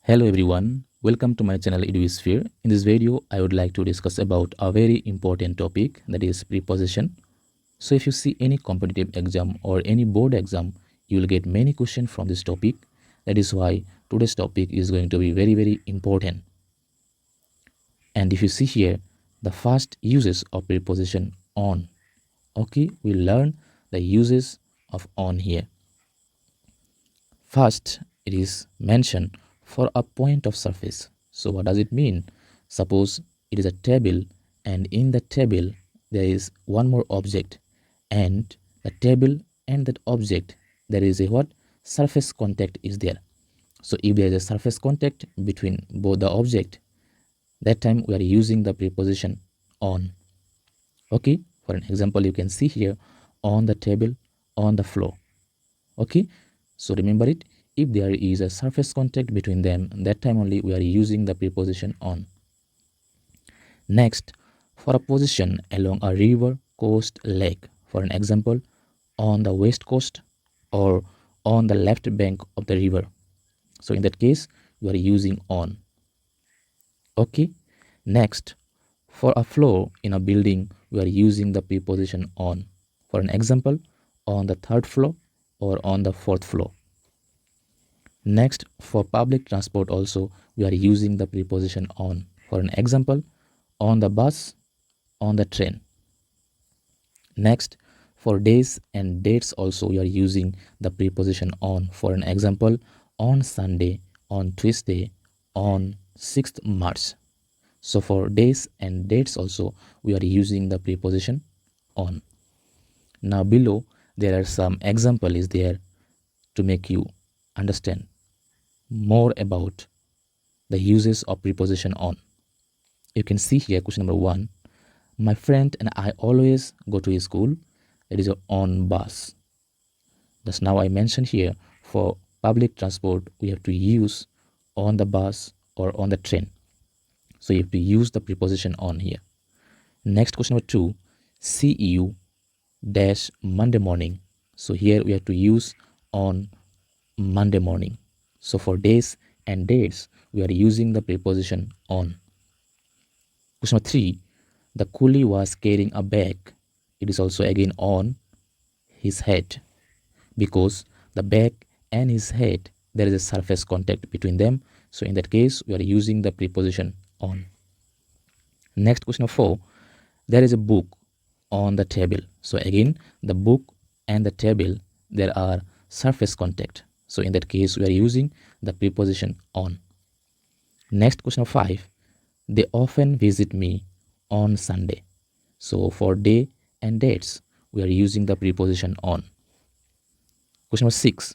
Hello everyone, welcome to my channel EduSphere. In this video, I would like to discuss about a very important topic, that is preposition. So if you see any competitive exam or any board exam, you will get many questions from this topic. That is why today's topic is going to be very important. And if you see here, the first uses of preposition on. Okay, we learn the uses of on here. First, it is mentioned for a point of surface. So what does it mean? Suppose it is a table, and in the table there is one more object, and the table and that object, there is a what? Surface contact is there. So if there is a surface contact between both the object, that time we are using the preposition on. Okay, for an example, you can see here, on the table, on the floor. Okay, so remember it, if there is a surface contact between them, that time only we are using the preposition on. Next, for a position along a river, coast, lake, for an example, on the west coast or on the left bank of the river. So in that case, we are using on. Okay, next, for a floor in a building, we are using the preposition on. For an example, on the third floor or on the fourth floor. Next, for public transport also, we are using the preposition on. For an example, on the bus, on the train. Next, for days and dates also, we are using the preposition on. For an example, on Sunday, on Tuesday, on 6th March. So for days and dates also, we are using the preposition on. Now below, there are some example is there to make you understand more about the uses of preposition on. You can see here question number 1. My friend and I always go to school. It is on bus. Thus now I mentioned here, for public transport we have to use on the bus or on the train. So you have to use the preposition on here. Next, question number 2. See you dash Monday morning. So here we have to use on Monday morning. So for days and dates, we are using the preposition on. Question number 3. The coolie was carrying a bag. It is also again on his head, because the bag and his head, there is a surface contact between them. So in that case, we are using the preposition on. Next, question number 4. There is a book on the table. So again, the book and the table, there are surface contact. So in that case, we are using the preposition on. Next, question number 5. They often visit me on Sunday. So for day and dates, we are using the preposition on. Question number 6.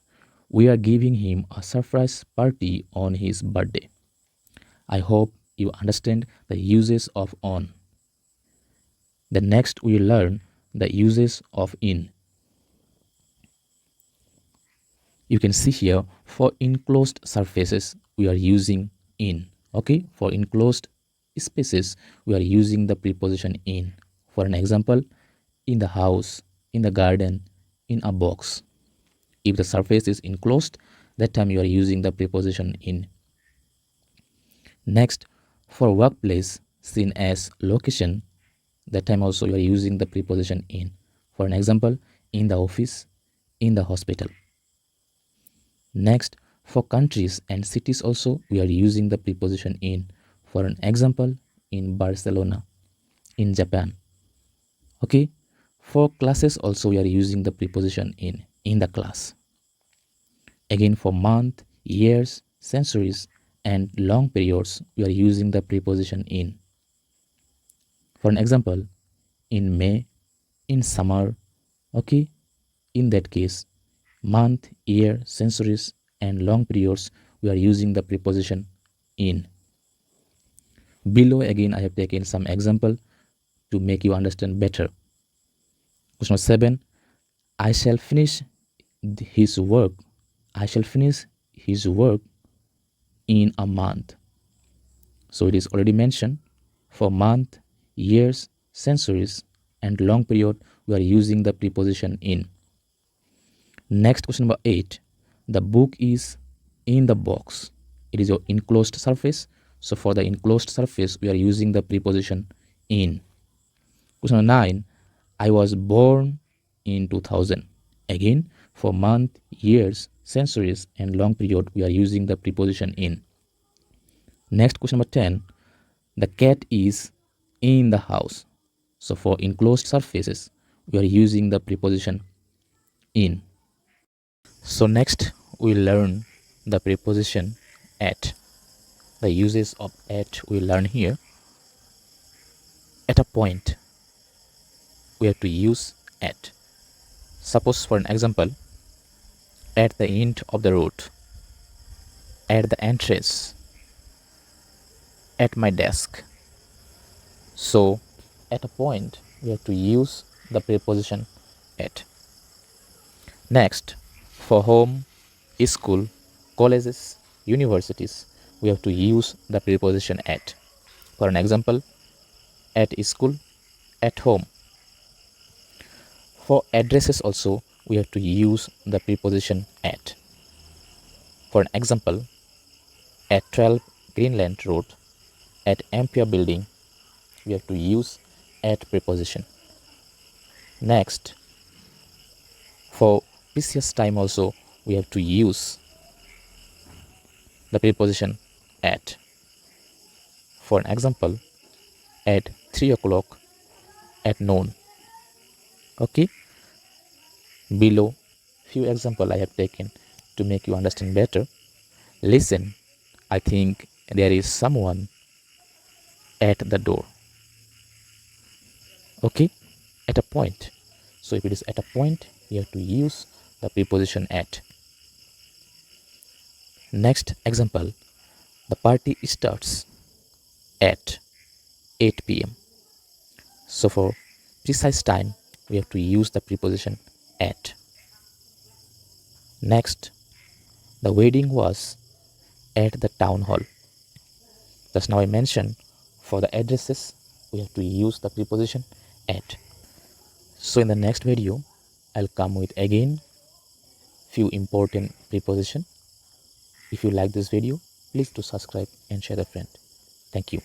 We are giving him a surprise party on his birthday. I hope you understand the uses of on. The next we learn the uses of in. You can see here, for enclosed surfaces we are using in. Okay, for enclosed spaces we are using the preposition in. For an example, in the house, in the garden, in a box. If the surface is enclosed, that time you are using the preposition in. Next, for workplace seen as location, that time also you are using the preposition in. For an example, in the office, in the hospital. Next, for countries and cities also, we are using the preposition in. For an example, in Barcelona, in Japan. Okay, for classes also we are using the preposition in the class. Again, for month, years, centuries, and long periods, we are using the preposition in. For an example, in May, in summer. Okay, in that case, month, year, centuries, and long periods, we are using the preposition in. Below again, I have taken some example to make you understand better. Question number 7. I shall finish his work. I shall finish his work in a month. So it is already mentioned, for month, years, centuries, and long period, we are using the preposition in. Next, question number 8. The book is in the box. it is your enclosed surface. So for the enclosed surface, we are using the preposition in. Question number 9. I was born in 2000. Again, for month, years, centuries, and long period, we are using the preposition in. Next, question number 10. The cat is in the house. So for enclosed surfaces, we are using the preposition in. So next, we learn the preposition at. The uses of at we learn here. At a point, we have to use at. Suppose for an example, at the end of the road, at the entrance, at my desk. So at a point, we have to use the preposition at. Next, for home, school, colleges, universities, we have to use the preposition at. For an example, at school, at home. For addresses also, we have to use the preposition at. For an example, at 12 Greenland Road, at Empire Building, we have to use at preposition. Next, for precious time also, we have to use the preposition at. For an example, at 3 o'clock, at noon. Okay, below few example I have taken to make you understand better. Listen, I think there is someone at the door. Okay, at a point. So if it is at a point, you have to use the preposition at. Next example, the party starts at 8 p.m. So for precise time, we have to use the preposition at. Next, the wedding was at the town hall. Just now I mentioned for the addresses, we have to use the preposition at. So in the next video, I'll come with again few important preposition. If you like this video, please do subscribe and share the friend. Thank you.